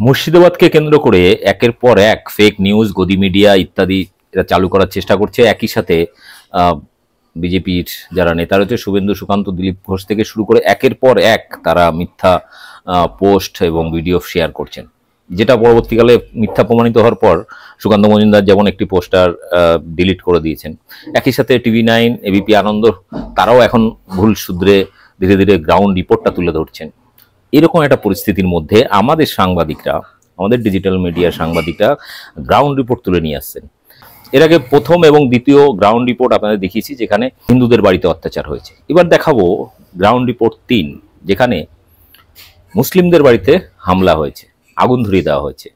মুর্শিদাবাদকে কেন্দ্র করে একের পর এক ফেক নিউজ, গদি মিডিয়া ইত্যাদি এরা চালু করার চেষ্টা করছে। একই সাথে বিজেপির যারা নেতা রয়েছে, শুভেন্দু, সুকান্ত, দিলীপ ঘোষ থেকে শুরু করে একের পর এক তারা মিথ্যা পোস্ট এবং ভিডিও শেয়ার করছেন, যেটা পরবর্তীকালে মিথ্যা প্রমাণিত হওয়ার পর সুকান্ত মজুমদার যেমন একটি পোস্টার ডিলিট করে দিয়েছেন। একই সাথে TV9, এবিপি আনন্দ তারাও এখন ভুল শুধরে ধীরে ধীরে গ্রাউন্ড রিপোর্টটা তুলে ধরছেন। এরকম একটা পরিস্থিতির মধ্যে আমাদের সাংবাদিকরা, আমাদের ডিজিটাল মিডিয়ার সাংবাদিকরা গ্রাউন্ড রিপোর্ট তুলে নিয়ে আসছেন। এর আগে প্রথম এবং দ্বিতীয় গ্রাউন্ড রিপোর্ট আপনাদের দেখিয়েছি, যেখানে হিন্দুদের বাড়িতে অত্যাচার হয়েছে। এবার দেখাবো গ্রাউন্ড রিপোর্ট 3, যেখানে মুসলিমদের বাড়িতে হামলা হয়েছে, আগুন ধরিয়ে দেওয়া হয়েছে,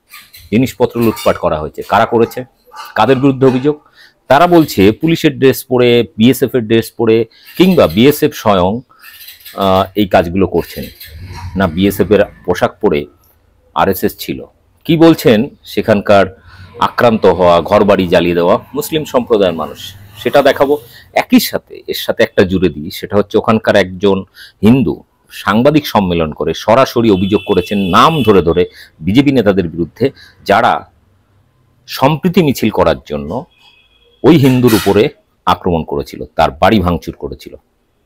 জিনিসপত্র লুটপাট করা হয়েছে। কারা করেছে, কাদের বিরুদ্ধে অভিযোগ? তারা বলছে পুলিশের ড্রেস পরে, BSF এর ড্রেস পরে, কিংবা BSF স্বয়ং এই কাজগুলো করছেন না, BSF এর পোশাক পরে RSS ছিল। কি বলছেন সেখানকার আক্রান্ত হওয়া, ঘর বাড়ি জ্বালিয়ে দেওয়া মুসলিম সম্প্রদায়ের মানুষ, সেটা দেখাবো। একই সাথে এর সাথে একটা জুড়ে দিই, সেটা হচ্ছে ওখানকার একজন হিন্দু সাংবাদিক সম্মেলন করে সরাসরি অভিযোগ করেছেন নাম ধরে ধরে বিজেপি নেতাদের বিরুদ্ধে, যারা সম্প্রীতি মিছিল করার জন্য ওই হিন্দুর উপরে আক্রমণ করেছিল, তার বাড়ি ভাঙচুর করেছিল।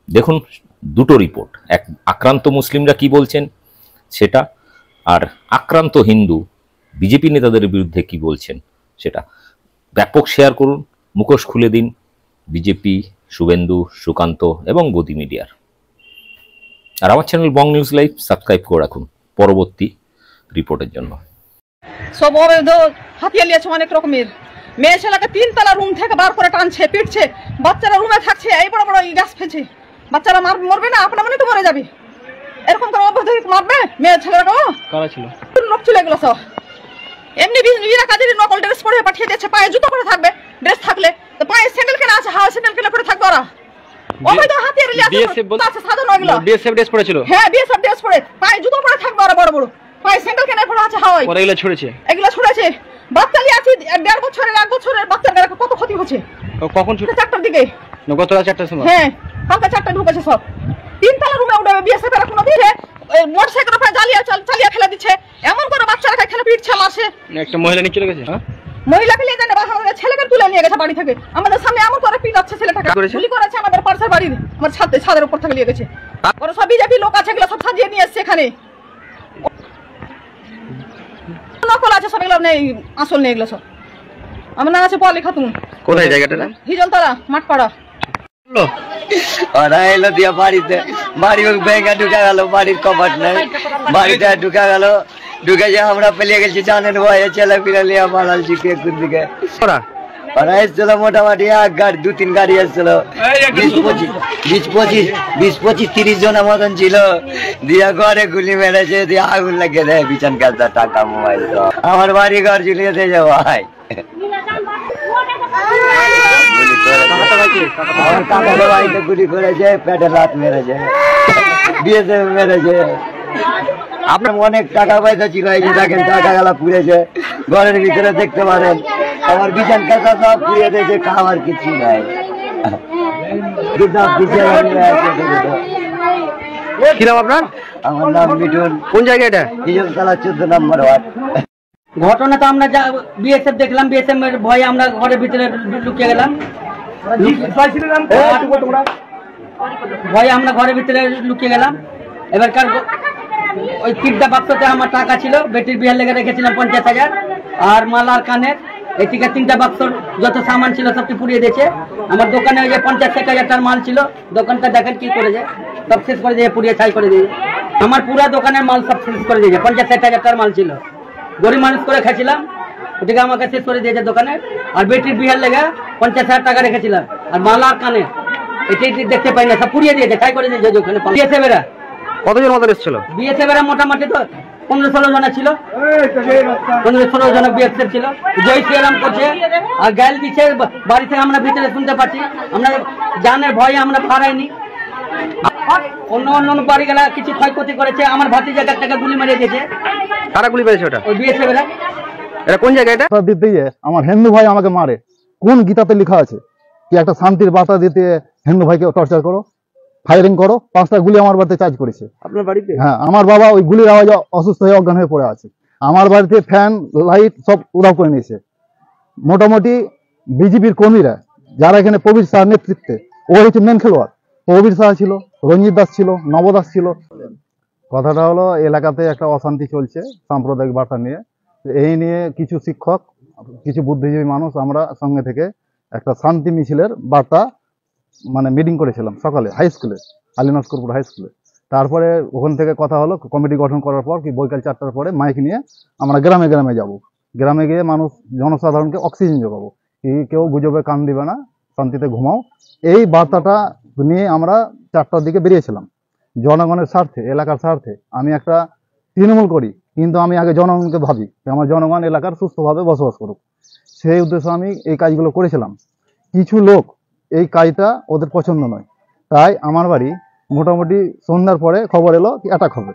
দেখুন দুটো রিপোর্ট, এক আক্রান্ত মুসলিমরা কি বলছেন সেটা, আর আক্রান্ত হিন্দু বিজেপি নেতাদের বিরুদ্ধে কি বলছেন সেটা। ব্যাপক শেয়ার করুন, মুখোশ খুলে দিন বিজেপি, শুভেন্দু, সুকান্ত এবং গদি মিডিয়ার। আর আমার চ্যানেল বং নিউজ লাইভ সাবস্ক্রাইব করে রাখুন পরবর্তী রিপোর্টের জন্য। সব অবৈধ হাতিয়ার নিয়েছে অনেক রকমের। মেয়ে ছেলেকে 3 তলা রুম থেকে বার করে টানছে, পিটছে, বাচ্চারা রুমে থাকছে, এই বড় বড় গ্যাস ফেলছে। বাচ্চারা মরবে না, আপনা মনে তো মরে যাবে। এরকম করে অবৈধ মারবে মেয়ে ছেলেরাও? কারা ছিল? লোক ছিল এগুলো সব। এমনি বিজেপিরা কাজের নকল ড্রেস পরে পাঠিয়ে দিয়েছে, পায়ে জুতো পরে থাকবে, ড্রেস থাকলে তো পায়ে স্যান্ডেল কেনা আছে, হাওয়া স্যান্ডেল কেনা পরে থাকবে ওরা। অবৈধ হাতিয়ার নিয়েছে সাধারণ এগুলো। BSF ড্রেস পরেছিল? হ্যাঁ, BSF ড্রেস পরে, পায়ে জুতো পরে থাকবে ওরা, বড় বড় পায়ে স্যান্ডেল কেনা পরে আছে হাওয়ায়। ওরা এগুলো ছড়েছে, এগুলো ছড়েছে। বাচ্চা নিয়ে আছে 1.5 বছরের, 1 বছরের বাচ্চার কত ক্ষতি হচ্ছে। কখন ছুটে? 4টার দিকে। গত রাত 4টার সময়? হ্যাঁ, কালকে 4টায় ঢুকেছে সব। 3 তলা রুমে উঠে BSF এর কোনো দিকে মোটরসাইকেল উপরে চালিয়ে ফেলে দিচ্ছে, এমন করে বাচ্চারা খেলে পিটছে, মারছে। একটা মহিলা নিয়ে চলে গেছে। হ্যাঁ, মহিলাকে নিয়ে জানে, আমাদের ছেলেকে তুলে নিয়ে গেছে বাড়ি থেকে, আমাদের সামনে এমন করে পিটাচ্ছে ছেলেটাকে। গুলি করেছে আমাদের পাশের বাড়ির, আমার ছাদের উপর থেকে নিয়ে গেছে। ওরা সব বিজেপি লোক আছে, এগুলো সব সাজিয়ে নিয়ে এসছে এখানে। নকল আছে সব, এগুলো নেই, আসল নেই এগুলো সব। আমার নাম আছে পলি খাতুন। কোথায় জায়গাটা? হিজলতলা, মাঠপাড়া। ওরা এলো দিয়া বাড়িতে, বাড়ির ব্যাগে ঢুকে গেল, বাড়ির কপাট নাই, বাড়িতে ঢুকে গেল, ঢুকে যে আমরা পেলিয়ে গেছি জানেন ভয়ে, ছেলে ফিরে লিয়া মালালছি কোন দিকে। ওরা এসছিল মোটামুটি 1 গাড়ি, 2-3 গাড়ি এসছিল, 20-25 30 জনের মতন ছিল। দিয়া ঘরে গুলি মেরেছে, দিয়ে আগুন লাগিয়ে দেয়, বিছান কাজটা, টাকা, মোবাইল। আমার বাড়ি ঘর ঝুলিয়ে দিয়ে যাবো ভাই। আমার কাকার বাড়িতে গুলি করেছে, পেটে লাত মেরেছে, BSF মেরেছে। আপনার অনেক টাকা পয়সা ছিল, এই যে দেখেন টাকা গেলা পুড়েছে, ঘরের ভিতরে দেখতে পারেন। আমার বিছান কাঁচা সব পুড়িয়ে দিয়েছে, খাওয়ার কিছু নাই। কি নাম আপনার? আমার নাম মিঠুন। কোন জায়গা এটা? হিজলতলা 14 নম্বর ওয়ার্ড। ঘটনা তো আমরা BSF দেখলাম, BSF এর ভয়ে আমরা ঘরের ভিতরে লুকিয়ে গেলাম, ভয়ে আমরা ঘরের ভিতরে লুকিয়ে গেলাম। এবারকার ওই 3টা বাক্সতে আমার টাকা ছিল, বেটির বিয়ের লেগে রেখেছিলাম 50,000, আর মালার কানের এই থেকে 3টা বাক্সর যত সামান ছিল সবটি পুড়িয়ে দিয়েছে। আমার দোকানে ওই যে 50,000 টাকার মাল ছিল, দোকানটা দেখেন কি করেছে, সব শেষ করে দিয়ে পুড়িয়ে ছাই করে দিয়েছে। আমার পুরা দোকানের মাল সব শেষ করে দিয়েছে, 50,000 টাকার মাল ছিল, গরিব মানুষ করে খাইছিলাম, ওটাকে আমাকে শেষ করে দিয়েছে দোকানে। আর বেটির বিয়ের লেগে 50,000 টাকা রেখেছিলাম, আর মালা আর কানে এটি দেখতে পাই না, সব পুড়িয়ে দিয়েছে, ছাই করে দিয়েছে। ওখানে BSF এরা কতজন মতো এসেছিল? BSF এরা মোটামুটি তো 15-16 জন ছিল, 15-16 জন BSF ছিল। জয় শ্রীরাম করছে আর গাইল দিচ্ছে, বাড়ি থেকে আমরা ভিতরে শুনতে পাচ্ছি। আমরা জানের ভয়ে আমরা হারাইনি। অন্য বাড়ি গেলা কিছু ক্ষয়ক্ষতি করেছে, আমার ভাতিজাকে একটা গুলি মেরে দিয়েছে। কারা গুলি মেরেছে? ওটা ওই BSF এরা। এটা কোন জায়গা? এটা দিতে আমার হিন্দু ভাই আমাকে মারে। কোন গীতাতে লেখা আছে কি একটা শান্তির বার্তা দিতে হিন্দু ভাইকে টর্চার করো, ফায়ারিং করো? 5টা গুলি আমার বাড়িতে চার্জ করেছে। আপনার বাড়িতে? হ্যাঁ, আমার বাবা ওই গুলির আওয়াজে অসুস্থ হয়ে অজ্ঞান হয়ে পড়ে আছে। আমার বাড়িতে ফ্যান লাইট সব উধাও করে নিয়েছে। মোটামুটি বিজেপির কর্মীরা যারা এখানে প্রবীর শাহ নেতৃত্বে, ও হচ্ছে মেন খেলোয়াড়। প্রবীর শাহ ছিল, রঞ্জিত দাস ছিল, নবদাস ছিল। কথাটা হলো এলাকাতে একটা অশান্তি চলছে সাম্প্রদায়িক বার্তা নিয়ে। এই নিয়ে কিছু শিক্ষক, কিছু বুদ্ধিজীবী মানুষ আমরা সঙ্গে থেকে একটা শান্তি মিছিলের বার্তা মানে মিটিং করেছিলাম সকালে হাই স্কুলে, আলীনস্করপুর হাই স্কুলে। তারপরে ওখান থেকে কথা হলো কমিটি গঠন করার পর কি বৈকাল 4টার পরে মাইক নিয়ে আমরা গ্রামে গ্রামে যাব। গ্রামে গিয়ে মানুষ জনসাধারণকে অক্সিজেন যোগাবো, কি কেউ গুজবে কান দিবে না, শান্তিতে ঘুমাও। এই বার্তাটা নিয়ে আমরা 4টার দিকে বেরিয়েছিলাম জনগণের স্বার্থে, এলাকার স্বার্থে। আমি একটা তৃণমূল করি, কিন্তু আমি আগে জনগণকে ভাবি যে আমার জনগণ এলাকার সুস্থভাবে বসবাস করুক। সেই উদ্দেশ্যে আমি এই কাজগুলো করেছিলাম। কিছু লোক এই কাজটা ওদের পছন্দ নয়, তাই আমার বাড়ি মোটামুটি সন্ধ্যার পরে খবর এলো কি অ্যাটাক হবে।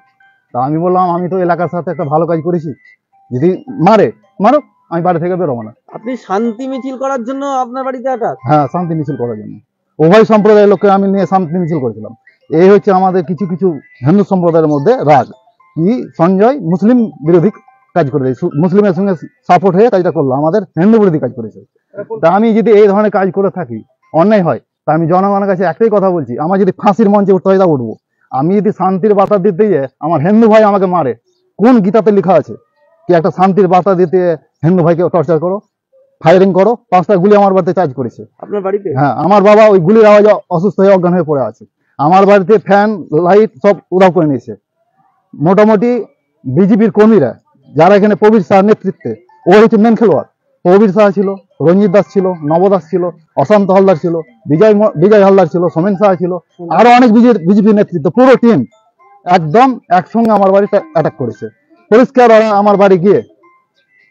তা আমি বললাম আমি তো এলাকার সাথে একটা ভালো কাজ করেছি, যদি মারুক, আমি বাড়ি থেকে বেরোবো না। আপনি শান্তি মিছিল করার জন্য আপনার বাড়িতে আটাক? হ্যাঁ, শান্তি মিছিল করার জন্য উভয় সম্প্রদায়ের লোককে আমি নিয়ে শান্তি মিছিল করেছিলাম। এই হচ্ছে আমাদের কিছু কিছু হিন্দু সম্প্রদায়ের মধ্যে রাগ, কি সঞ্জয় মুসলিম বিরোধী কাজ করে দেয়, মুসলিমের সঙ্গে সাপোর্ট হয়ে কাজটা করলো, আমাদের হিন্দু বিরোধী কাজ করেছে। তা আমি যদি এই ধরনের কাজ করে থাকি, অন্যায় হয়, তা আমি জনগণের কাছে একটাই কথা বলছি, আমার যদি ফাঁসির মঞ্চে উঠতে হয় তা উঠবো। আমি যদি শান্তির বার্তা দিতে গিয়ে আমার হিন্দু ভাই আমাকে মারে, কোন গীতাতে লেখা আছে কি একটা শান্তির বার্তা দিতে হিন্দু ভাইকে টর্চার করো, ফায়ারিং করো? 5টা গুলি আমার বাড়িতে চার্জ করেছে। আপনার বাড়িতে? হ্যাঁ, আমার বাবা ওই গুলির আওয়াজে অসুস্থ হয়ে অজ্ঞান হয়ে পড়ে আছে। আমার বাড়িতে ফ্যান লাইট সব উধাও করে নিয়েছে। মোটামুটি বিজেপির কর্মীরা যারা এখানে প্রবীর শাহ নেতৃত্বে, ও হচ্ছে মেন খেলোয়াড়। প্রবীর শাহ ছিল, রঞ্জিত দাস ছিল, নবদাস ছিল, অশান্ত হালদার ছিল, বিজয় হালদার ছিল, সোমেন শাহ ছিল, আরো অনেক বিজেপি নেতৃত্ব, পুরো টিম একদম একসঙ্গে আমার বাড়িতে অ্যাটাক করেছে। পরিষ্কার ওরা আমার বাড়ি গিয়ে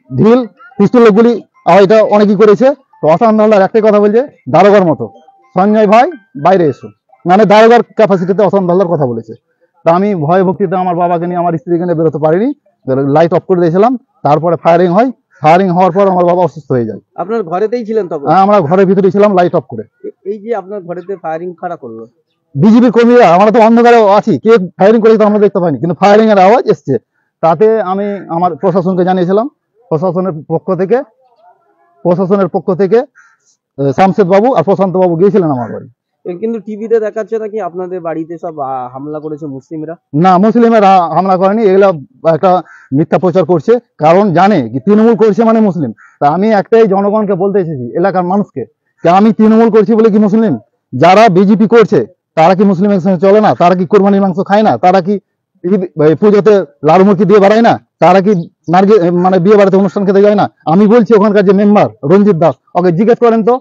ঢিল পিস্তলের গুলি এটা অনেকই করেছে। তো অশান্ত হালদার একটাই কথা বলছে, দারোগার মতো, সঞ্জয় ভাই বাইরে এসো, মানে দারোগার ক্যাপাসিটিতে অশান্ত হালদার কথা বলেছে। তা আমি ভয় ভক্তিতে আমার বাবাকে নিয়ে, আমার স্ত্রীকে নিয়ে বেরোতে পারিনি, লাইট অফ করে দিয়েছিলাম। তারপরে ফায়ারিং হয়, ফায়ারিং হওয়ার পর আমার বাবা অসুস্থ হয়ে যায়। আপনার ঘরেতেই ছিলেন তখন? হ্যাঁ, আমরা ঘরের ভিতরে ছিলাম, লাইট অফ করে। এই যে আপনার ঘরেতে ফায়ারিং কারা করলো? বিজেপির কর্মীরা, আমরা তো অন্ধকারে আছি, কে ফায়ারিং করে তো আমরা দেখতে পাইনি, কিন্তু ফায়ারিং এর আওয়াজ এসছে। তাতে আমি আমার প্রশাসনকে জানিয়েছিলাম। প্রশাসনের পক্ষ থেকে শামশেদ বাবু আর প্রশান্ত বাবু গিয়েছিলেন আমার বাড়ি। কিন্তু টিভিতে দেখাচ্ছে নাকি আপনাদের বাড়িতে সব হামলা করেছে মুসলিমরা? না, মুসলিমেরা হামলা করেনি, এগুলা একটা মিথ্যা প্রচার করছে। কারণ জানে কি তৃণমূল করছে মানে মুসলিম। তা আমি একটাই জনগণকে বলতে এসেছি, এলাকার মানুষকে, যে আমি তৃণমূল করছি বলে কি মুসলিম? যারা বিজেপি করছে তারা কি মুসলিমের সঙ্গে চলে না? তারা কি কোরবানির মাংস খায় না? তারা কি পুজোতে লাড়ু মুরগি দিয়ে বেড়ায় না? তারা কি মানে বিয়ে বাড়িতে অনুষ্ঠান খেতে যায় না? আমি বলছি ওখানকার যে মেম্বার রঞ্জিত দাস, ওকে জিজ্ঞেস করেন তো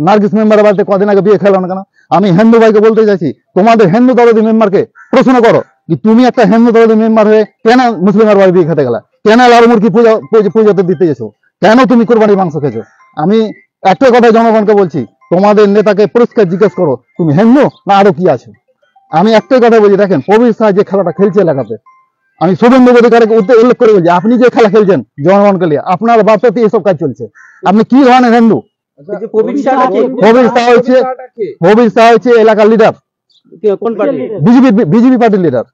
নার্গিস মেম্বারের বাড়িতে কদিন আগে বিয়ে খেলো না কেন? আমি হিন্দু ভাইকে বলতে চাইছি, তোমাদের হিন্দু দরদি মেম্বারকে প্রশ্ন করো কি তুমি একটা হিন্দু দরদি মেম্বার হয়ে কেন মুসলিমের বাড়ি বিয়ে খেতে গেলা? কেন লাড়ু মুরগি পুজোতে দিতে গেছো? কেন তুমি কোরবানির মাংস খেয়েছো? আমি একটাই কথা জনগণকে বলছি, তোমাদের নেতাকে পরিষ্কার জিজ্ঞেস করো তুমি হিন্দু না আরো কি আছো। আমি একটাই কথা বলছি, দেখেন প্রবীর শাহ যে খেলাটা খেলছে এলাকাতে, আমি শুভেন্দু অধিকারীকে উল্লেখ করে বলছি, আপনি যে খেলা খেলছেন জনগণকে নিয়ে, আপনার বার্তাতে এসব কাজ চলছে। আপনি কি ধরনের হিন্দু? প্রবীর শাহ হচ্ছে এলাকার লিডার, বিজেপি পার্টির লিডার।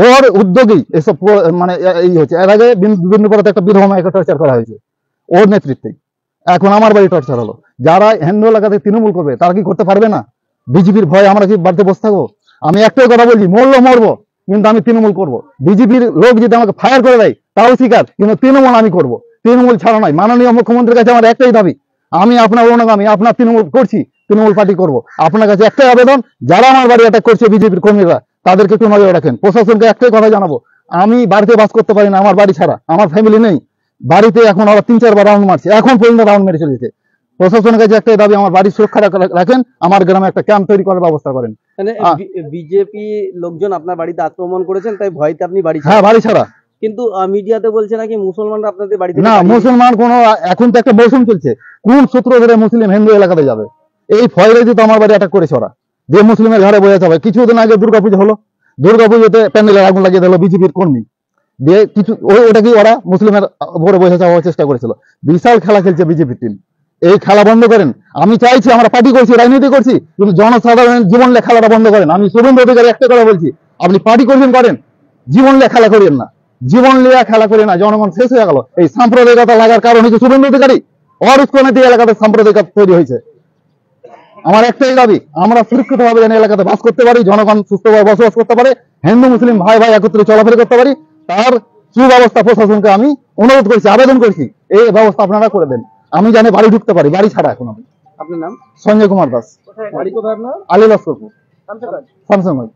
ওর উদ্যোগী এসব মানে এই হচ্ছে। এর আগে বিন্দুপাড়াতে একটা বিধবা মাকে টর্চার করা হয়েছে ওর নেতৃত্বে। এখন আমার বাড়ি টর্চার হলো। যারা হিন্দু এলাকাতে তৃণমূল করবে তারা কি করতে পারবে না? বিজেপির ভয় আমরা কি বাড়িতে বসে থাকবো? আমি একটাই কথা বলছি, মরবো কিন্তু আমি তৃণমূল করবো। বিজেপির লোক যদি আমাকে ফায়ার করে দেয় তাও স্বীকার, কিন্তু তৃণমূল আমি করবো। তৃণমূল ছাড়া নয়। মাননীয় মুখ্যমন্ত্রীর কাছে আমার একটাই দাবি, আমি আপনার অনুগামী, আপনার তৃণমূল করছি, তৃণমূল পার্টি করবো। আপনার কাছে একটাই আবেদন, যারা আমার বাড়ি অ্যাটাক করছে বিজেপির কর্মীরা, তাদেরকে একটু নজরে রাখেন। প্রশাসনকে একটাই কথা জানাবো, আমি বাড়িতে বাস করতে পারি না, আমার বাড়ি ছাড়া, আমার ফ্যামিলি নেই বাড়িতে। এখন ওরা 3-4 বার রাউন্ড মারছে, এখন পর্যন্ত রাউন্ড মেরে চলেছে। প্রশাসনের কাছে একটাই দাবি, আমার বাড়ির সুরক্ষা রাখেন, আমার গ্রামে একটা ক্যাম্প তৈরি করার ব্যবস্থা করেন। বিজেপি লোকজন আপনার বাড়িতে আক্রমণ করেছেন, তাই ভয়তে আপনি বাড়ি? হ্যাঁ, বাড়ি ছাড়া। কিন্তু মিডিয়াতে বলছে নাকি মুসলমানরা আপনাদের বাড়িতে? না, মুসলমান কোনো, এখন তো একটা মৌসুম চলছে, কোন সূত্র ধরে মুসলিম হিন্দু এলাকাতে যাবে? এই ভয়ে তো আমার বাড়ি অ্যাটাক করেছে ওরা, যে মুসলিমের ঘরে বসে যাবে। কিছুদিন আগে দুর্গাপুজো হলো, দুর্গাপুজোতে প্যান্ডেলের আগুন লাগিয়ে দিল বিজেপির কর্মী দিয়ে। কিছু ওটা কি ওরা মুসলিমের ঘরে বসে যাওয়ার চেষ্টা করেছিল। বিশাল খেলা খেলছে বিজেপির টিম, এই খেলা বন্ধ করেন। আমি চাইছি, আমরা পার্টি করছি, রাজনীতি করছি, কিন্তু জনসাধারণের জীবন খেলাটা বন্ধ করেন। আমি শুভেন্দু অধিকারী একটা কথা বলছি, আপনি পার্টি করবেন করেন, জীবন খেলা করেন না। জীবন লিয়া খেলা করে না, জনগণ শেষ হয়ে গেল। এই সাম্প্রদায়িকতা লাগার কারণ হচ্ছে শুভেন্দু অধিকারী। ওর উস্কানিতে এলাকাতে সাম্প্রদায়িকতা তৈরি হয়েছে। আমার একটাই দাবি, আমরা সুরক্ষিত ভাবে যেন এলাকাতে বাস করতে পারি, জনগণ সুস্থভাবে বসবাস করতে পারে, হিন্দু মুসলিম ভাই ভাই একত্রে চলাফেরা করতে পারি, তার সুব্যবস্থা প্রশাসনকে আমি অনুরোধ করছি, আবেদন করছি, এই ব্যবস্থা আপনারা করে দেন। আমি জানি বাড়ি ঢুকতে পারি, বাড়ি ছাড়া এখন আমি। আপনার নাম? সঞ্জয় কুমার দাস, বাড়ি কোথায় আপনার? আলী লস্করপুর, শামসানগঞ্জ।